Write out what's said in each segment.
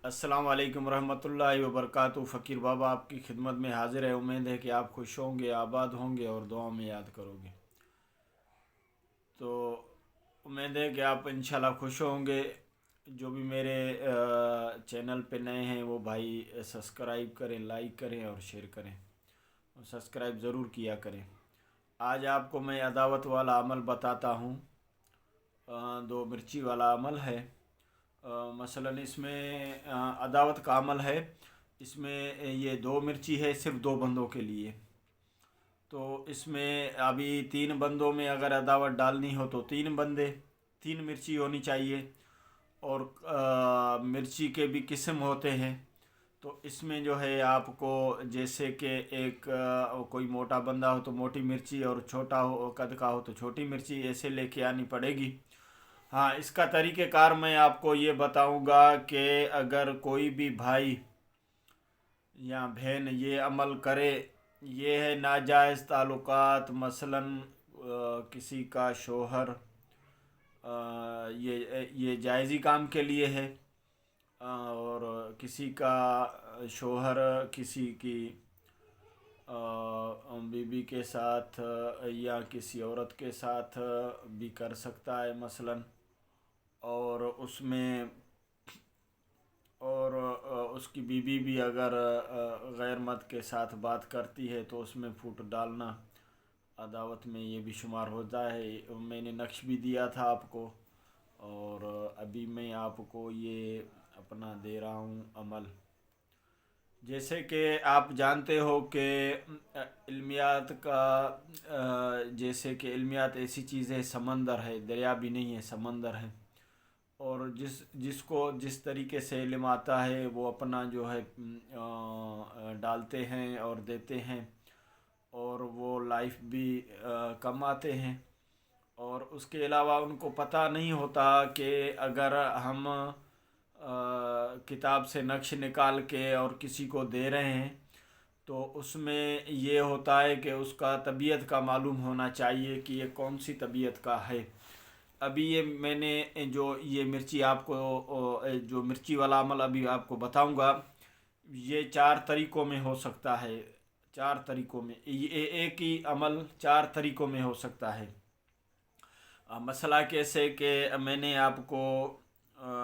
अस्सलाम वालेकुम रहमतुल्लाहि व बरकातुहू। फ़कीर बाबा आपकी खिदमत में हाजिर है। उम्मीद है कि आप खुश होंगे, आबाद होंगे और दुआ में याद करोगे। तो उम्मीद है कि आप इंशाल्लाह खुश होंगे। जो भी मेरे चैनल पे नए हैं वो भाई सब्सक्राइब करें, लाइक करें और शेयर करें, और सब्सक्राइब ज़रूर किया करें। आज आपको मैं अदावत वाला अमल बताता हूँ। दो मिर्ची वाला अमल है। मसलन इसमें अदावत का अमल है। इसमें ये दो मिर्ची है सिर्फ दो बंदों के लिए। तो इसमें अभी तीन बंदों में अगर अदावत डालनी हो तो तीन बंदे, तीन मिर्ची होनी चाहिए। और मिर्ची के भी किस्म होते हैं। तो इसमें जो है आपको जैसे कि एक कोई मोटा बंदा हो तो मोटी मिर्ची, और छोटा हो कद का हो तो छोटी मिर्ची ऐसे लेके आनी पड़ेगी। हाँ, इसका तरीक़ेकार मैं आपको ये बताऊंगा कि अगर कोई भी भाई या बहन ये अमल करे, ये है नाजायज़ ताल्लुकात। मसलन किसी का शोहर, ये जायज़ी काम के लिए है। और किसी का शोहर किसी की बीवी के साथ या किसी औरत के साथ भी कर सकता है मसलन। और उसमें और उसकी बीवी भी अगर गैर मर्द के साथ बात करती है तो उसमें फूट डालना अदावत में ये भी शुमार होता है। मैंने नक्श भी दिया था आपको, और अभी मैं आपको ये अपना दे रहा हूँ अमल। जैसे कि आप जानते हो कि इल्मियात का, जैसे कि इल्मियात ऐसी चीज़ है, समंदर है, दरिया भी नहीं है, समंदर है। और जिसको जिस तरीके से इल्म आता है वो अपना जो है डालते हैं और देते हैं, और वो लाइफ भी कमाते हैं। और उसके अलावा उनको पता नहीं होता कि अगर हम किताब से नक्श निकाल के और किसी को दे रहे हैं तो उसमें ये होता है कि उसका तबीयत का मालूम होना चाहिए कि ये कौन सी तबीयत का है। अभी ये मैंने जो ये मिर्ची आपको, जो मिर्ची वाला अमल अभी आपको बताऊंगा, ये चार तरीक़ों में हो सकता है। चार तरीक़ों में ये एक ही अमल चार तरीक़ों में हो सकता है। मसला कैसे कि मैंने आपको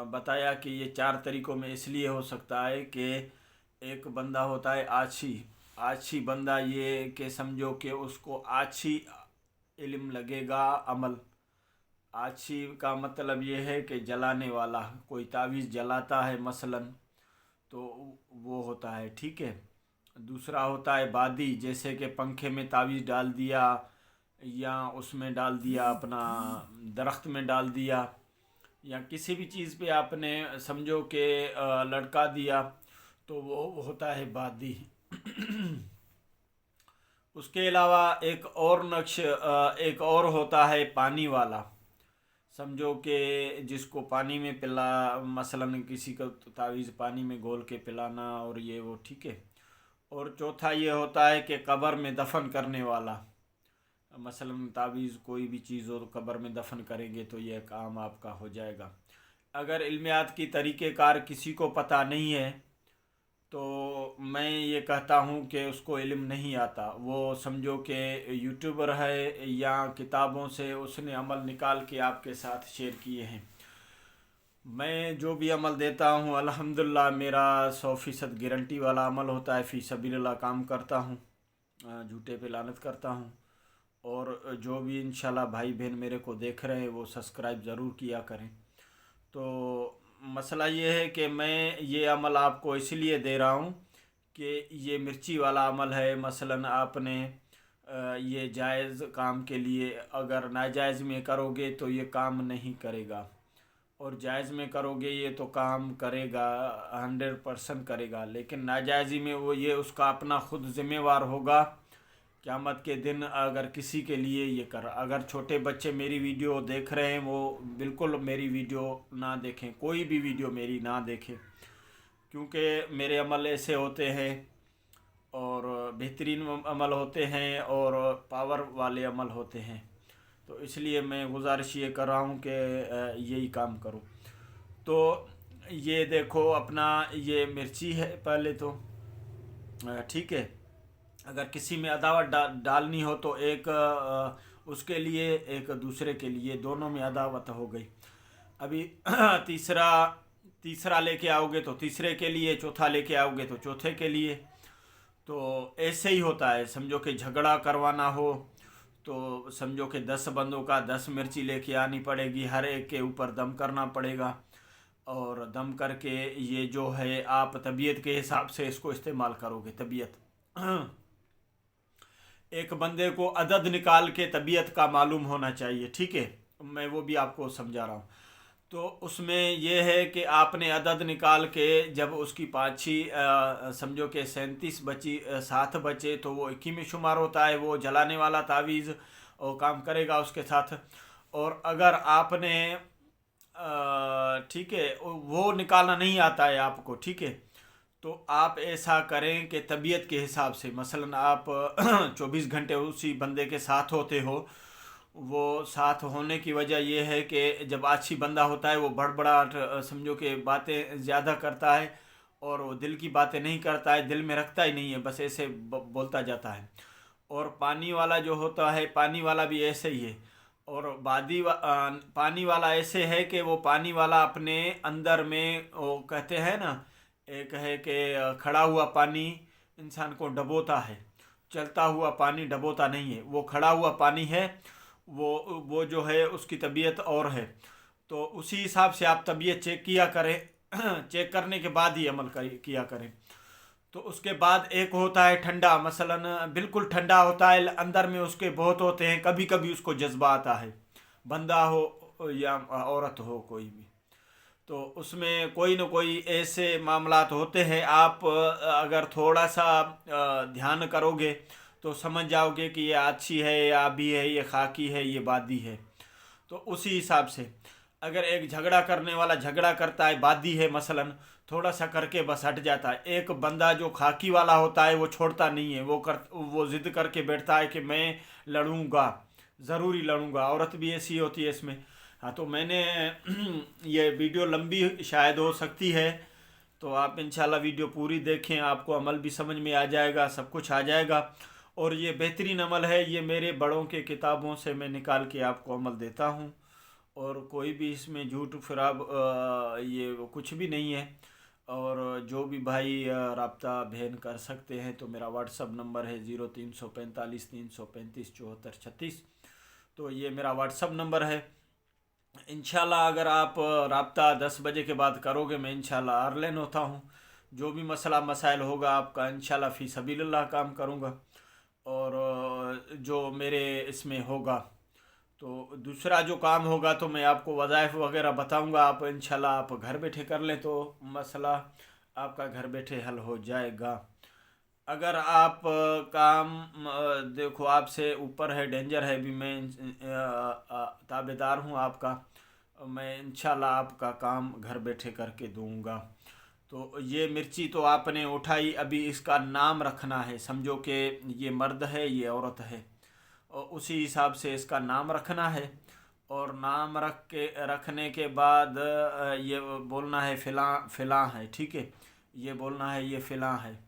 बताया कि ये चार तरीक़ों में इसलिए हो सकता है कि एक बंदा होता है आछी। आछी बंदा, ये कि समझो कि उसको आछी इल्म लगेगा अमल। आछी का मतलब ये है कि जलाने वाला, कोई तावीज़ जलाता है मसलन, तो वो होता है, ठीक है। दूसरा होता है बादी, जैसे कि पंखे में तावीज़ डाल दिया या उसमें डाल दिया, अपना दरख्त में डाल दिया, या किसी भी चीज़ पे आपने समझो कि लटका दिया, तो वो होता है बादी। उसके अलावा एक और नक्श, एक और होता है पानी वाला। समझो कि जिसको पानी में पिला, मसलन किसी को तावीज़ पानी में घोल के पिलाना, और ये वो, ठीक है। और चौथा ये होता है कि कब्र में दफन करने वाला। मसलन तावीज़ कोई भी चीज़ हो तो कब्र में दफन करेंगे तो यह काम आपका हो जाएगा। अगर इल्मियात की तरीक़ेकार किसी को पता नहीं है तो मैं ये कहता हूँ कि उसको इल्म नहीं आता। वो समझो कि यूट्यूबर है या किताबों से उसने अमल निकाल के आपके साथ शेयर किए हैं। मैं जो भी अमल देता हूँ अल्हम्दुलिल्लाह मेरा 100% गारंटी वाला अमल होता है। फ़ी सबीलिल्लाह काम करता हूँ, झूठे पे लानत करता हूँ। और जो भी इंशाल्लाह भाई बहन मेरे को देख रहे हैं वो सब्सक्राइब ज़रूर किया करें। तो मसला ये है कि मैं ये अमल आपको इसलिए दे रहा हूँ कि ये मिर्ची वाला अमल है। मसलन आपने ये जायज़ काम के लिए, अगर नाजायज़ में करोगे तो ये काम नहीं करेगा, और जायज़ में करोगे ये तो काम करेगा, 100% करेगा। लेकिन नाजायज़ी में वो ये उसका अपना ख़ुद ज़िम्मेवार होगा। क़यामत के दिन अगर किसी के लिए ये कर, अगर छोटे बच्चे मेरी वीडियो देख रहे हैं वो बिल्कुल मेरी वीडियो ना देखें, कोई भी वीडियो मेरी ना देखें, क्योंकि मेरे अमल ऐसे होते हैं और बेहतरीन अमल होते हैं और पावर वाले अमल होते हैं। तो इसलिए मैं गुजारिश ये कर रहा हूँ कि यही काम करूँ। तो ये देखो अपना ये मिर्ची है पहले तो, ठीक है। अगर किसी में अदावत डालनी हो तो एक उसके लिए, एक दूसरे के लिए, दोनों में अदावत हो गई। अभी तीसरा तीसरा लेके आओगे तो तीसरे के लिए, चौथा लेके आओगे तो चौथे के लिए। तो ऐसे ही होता है। समझो कि झगड़ा करवाना हो तो समझो कि 10 बंदों का 10 मिर्ची लेके आनी पड़ेगी, हर एक के ऊपर दम करना पड़ेगा। और दम करके ये जो है आप तबीयत के हिसाब से इसको इस्तेमाल करोगे। तबीयत एक बंदे को अदद निकाल के तबीयत का मालूम होना चाहिए, ठीक है। मैं वो भी आपको समझा रहा हूँ। तो उसमें यह है कि आपने अदद निकाल के जब उसकी पाँची समझो कि 37 बची, 7 बचे तो वो 21 में शुमार होता है। वो जलाने वाला तावीज़ वो काम करेगा उसके साथ। और अगर आपने ठीक है वो निकालना नहीं आता है आपको, ठीक है, तो आप ऐसा करें कि तबीयत के हिसाब से, मसलन आप 24 घंटे उसी बंदे के साथ होते हो। वो साथ होने की वजह यह है कि जब अच्छी बंदा होता है वो बड़बड़ाहट समझो कि बातें ज़्यादा करता है और वो दिल की बातें नहीं करता है, दिल में रखता ही नहीं है, बस ऐसे बोलता जाता है। और पानी वाला जो होता है, पानी वाला भी ऐसे ही है। और पानी वाला ऐसे है कि वो पानी वाला अपने अंदर में, वो कहते हैं ना, एक है कि खड़ा हुआ पानी इंसान को डबोता है, चलता हुआ पानी डबोता नहीं है। वो खड़ा हुआ पानी है, वो जो है उसकी तबीयत और है। तो उसी हिसाब से आप तबीयत चेक किया करें। चेक करने के बाद ही अमल किया करें। तो उसके बाद एक होता है ठंडा, मसलन बिल्कुल ठंडा होता है, अंदर में उसके बहुत होते हैं। कभी कभी उसको जज्बा आता है, बंदा हो या औरत हो कोई भी, तो उसमें कोई न कोई ऐसे मामलात होते हैं। आप अगर थोड़ा सा ध्यान करोगे तो समझ जाओगे कि ये अच्छी है, ये आबी है, ये खाकी है, ये बादी है। तो उसी हिसाब से अगर एक झगड़ा करने वाला झगड़ा करता है, बादी है मसलन, थोड़ा सा करके बस हट जाता है। एक बंदा जो खाकी वाला होता है वो छोड़ता नहीं है, वो ज़िद करके बैठता है कि मैं लड़ूंगा, ज़रूरी लड़ूंगा। औरत भी ऐसी होती है इसमें। हाँ, तो मैंने ये वीडियो लंबी शायद हो सकती है, तो आप इंशाल्लाह वीडियो पूरी देखें, आपको अमल भी समझ में आ जाएगा, सब कुछ आ जाएगा। और ये बेहतरीन अमल है, ये मेरे बड़ों के किताबों से मैं निकाल के आपको अमल देता हूँ। और कोई भी इसमें झूठ फराब ये कुछ भी नहीं है। और जो भी भाई राब्ता बहन कर सकते हैं तो मेरा व्हाट्सअप नंबर है 0345 335 74 36। तो ये मेरा व्हाट्सअप नंबर है। इंशाल्लाह अगर आप राब्ता 10 बजे के बाद करोगे, मैं इंशाल्लाह ऑनलाइन होता हूँ। जो भी मसला मसाइल होगा आपका इंशाल्लाह फ़ी सबीलिल्लाह काम करूँगा। और जो मेरे इसमें होगा, तो दूसरा जो काम होगा तो मैं आपको वज़ाइफ वगैरह बताऊंगा। आप इंशाल्लाह आप घर बैठे कर लें तो मसला आपका घर बैठे हल हो जाएगा। अगर आप काम देखो आपसे ऊपर है, डेंजर है, भी मैं ताबेदार हूँ आपका, मैं इंशाल्लाह आपका काम घर बैठे करके दूंगा। तो ये मिर्ची तो आपने उठाई, अभी इसका नाम रखना है। समझो कि ये मर्द है, ये औरत है, और उसी हिसाब से इसका नाम रखना है। और नाम रखने के बाद ये बोलना है फ़िलाँ है, ठीक है, ये बोलना है ये फ़िलाँ है।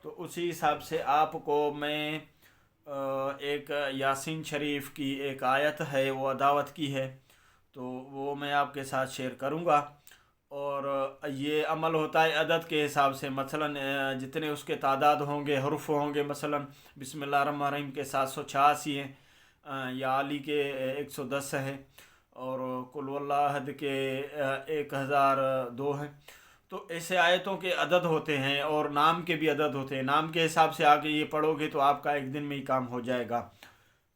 तो उसी हिसाब से आपको मैं एक यासीन शरीफ की एक आयत है, वो अदावत की है, तो वो मैं आपके साथ शेयर करूँगा। और ये अमल होता है अदद के हिसाब से, मसलन जितने उसके तादाद होंगे, हरूफ होंगे, मसलन बिस्मिल्लाहिर्रहमानिर्रहीम के 786 हैं, या अली के 110 हैं, और कुल वल्लाह अहद के 1002 हैं। तो ऐसे आयतों के अदद होते हैं और नाम के भी अदद होते हैं। नाम के हिसाब से आगे ये पढ़ोगे तो आपका एक दिन में ही काम हो जाएगा।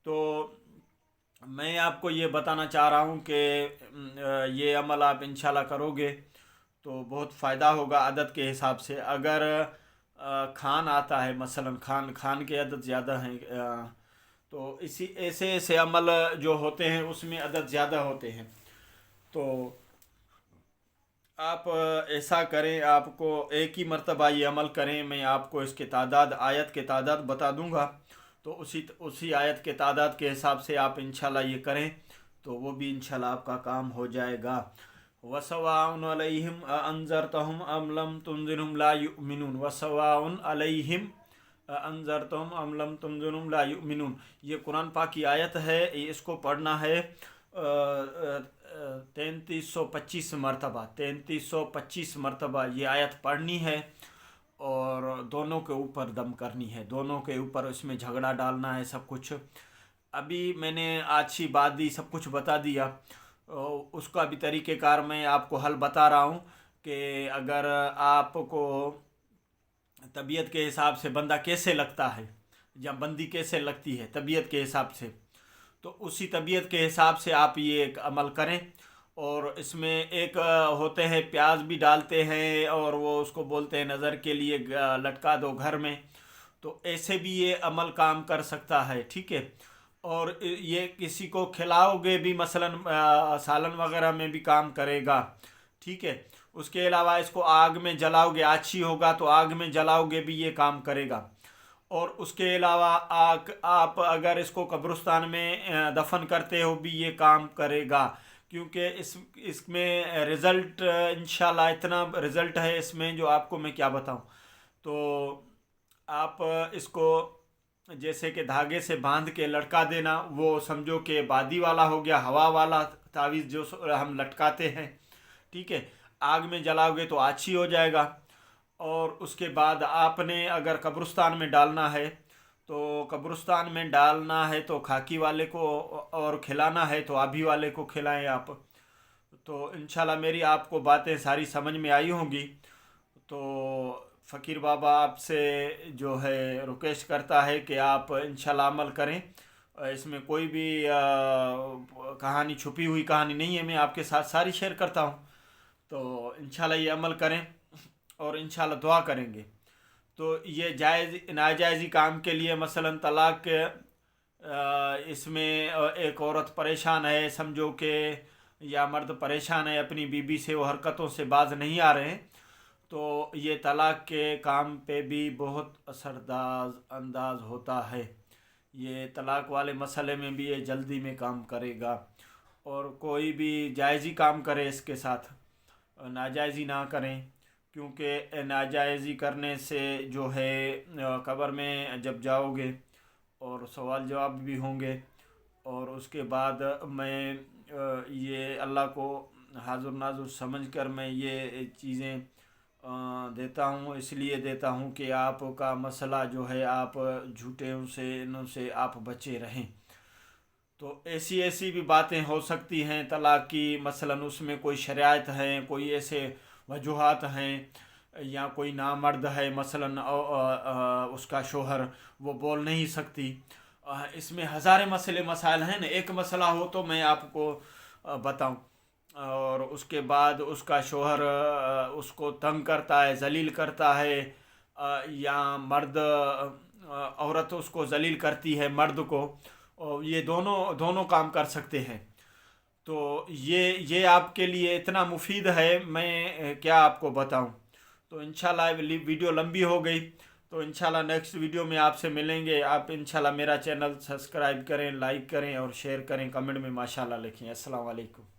तो मैं आपको ये बताना चाह रहा हूँ कि ये अमल आप इंशाल्लाह करोगे तो बहुत फ़ायदा होगा अदद के हिसाब से। अगर खान आता है, मसलन खान के अदद ज़्यादा हैं, तो इसी ऐसे ऐसे अमल जो होते हैं उसमें अदद ज़्यादा होते हैं। तो आप ऐसा करें, आपको एक ही मर्तबा ये अमल करें, मैं आपको इसके तादाद, आयत के तादाद बता दूंगा। तो उसी आयत के तादाद के हिसाब से आप इंशाल्लाह ये करें तो वो भी इंशाल्लाह आपका काम हो जाएगा। वसवाउन अलैहिम अनज़रतहुम अम लम तुनज़िरहुम ला युमिनून, वसवाउन अलैहिम अनज़रतहुम अम लम तुनज़िरहुम ला युमिनून। ये कुरान पाक की आयत है, इसको पढ़ना है 3325 मरतबा, 3325 मरतबा ये आयत पढ़नी है और दोनों के ऊपर दम करनी है, दोनों के ऊपर इसमें झगड़ा डालना है सब कुछ। अभी मैंने अच्छी बात दी, सब कुछ बता दिया, उसका भी तरीक़ेकार मैं आपको हल बता रहा हूँ कि अगर आपको तबीयत के हिसाब से बंदा कैसे लगता है या बंदी कैसे लगती है तबीयत के हिसाब से, तो उसी तबीयत के हिसाब से आप ये एक अमल करें। और इसमें एक होते हैं प्याज भी डालते हैं और वो उसको बोलते हैं नज़र के लिए लटका दो घर में, तो ऐसे भी ये अमल काम कर सकता है, ठीक है। और ये किसी को खिलाओगे भी, मसलन सालन वगैरह में भी काम करेगा, ठीक है। उसके अलावा इसको आग में जलाओगे, आछी होगा तो आग में जलाओगे भी ये काम करेगा। और उसके अलावा आप अगर इसको कब्रिस्तान में दफन करते हो भी ये काम करेगा, क्योंकि इसमें रिज़ल्ट इंशाल्लाह इतना रिज़ल्ट है इसमें जो आपको मैं क्या बताऊं। तो आप इसको जैसे कि धागे से बांध के लटका देना, वो समझो कि बादी वाला हो गया, हवा वाला तावीज़ जो हम लटकाते हैं, ठीक है। आग में जलाओगे तो आछी हो जाएगा। और उसके बाद आपने अगर कब्रिस्तान में डालना है तो कब्रिस्तान में डालना है तो खाकी वाले को और खिलाना है तो आभी वाले को खिलाएं आप। तो इंशाल्लाह मेरी आपको बातें सारी समझ में आई होंगी। तो फ़कीर बाबा आपसे जो है रिक्वेस्ट करता है कि आप इंशाल्लाह अमल करें। इसमें कोई भी कहानी, छुपी हुई कहानी नहीं है, मैं आपके साथ सारी शेयर करता हूँ। तो इंशाल्लाह ये अमल करें और इंशाल्लाह दुआ करेंगे। तो ये जायज़ नाजायज़ी काम के लिए मसलन तलाक के इसमें एक औरत परेशान है, समझो कि या मर्द परेशान है अपनी बीबी से, वो हरकतों से बाज नहीं आ रहे हैं, तो ये तलाक के काम पे भी बहुत असरदार अंदाज होता है। ये तलाक वाले मसले में भी ये जल्दी में काम करेगा। और कोई भी जायज़ी काम करे इसके साथ, नाजायज़ी ना करें, क्योंकि नाजायज़ी करने से जो है कब्र में जब जाओगे और सवाल जवाब भी होंगे। और उसके बाद मैं ये अल्लाह को हाजुर नाजुर समझ कर मैं ये चीज़ें देता हूँ, इसलिए देता हूँ कि आपका मसला जो है आप झूठे से आप बचे रहें। तो ऐसी ऐसी भी बातें हो सकती हैं तलाक की, मसलन उसमें कोई शराइत हैं, कोई ऐसे वजूहात हैं, या कोई नामर्द है मसलन उसका शोहर वो बोल नहीं सकती। इसमें हज़ारे मसले मसाइल हैं ना, एक मसला हो तो मैं आपको बताऊं। और उसके बाद उसका शोहर उसको तंग करता है, जलील करता है, या मर्द औरत उसको जलील करती है मर्द को, और ये दोनों काम कर सकते हैं। तो ये आपके लिए इतना मुफीद है, मैं क्या आपको बताऊं। तो इंशाल्लाह वीडियो लंबी हो गई, तो इंशाल्लाह नेक्स्ट वीडियो में आपसे मिलेंगे। आप इंशाल्लाह मेरा चैनल सब्सक्राइब करें, लाइक करें और शेयर करें, कमेंट में माशाल्लाह लिखें। अस्सलाम वालेकुम।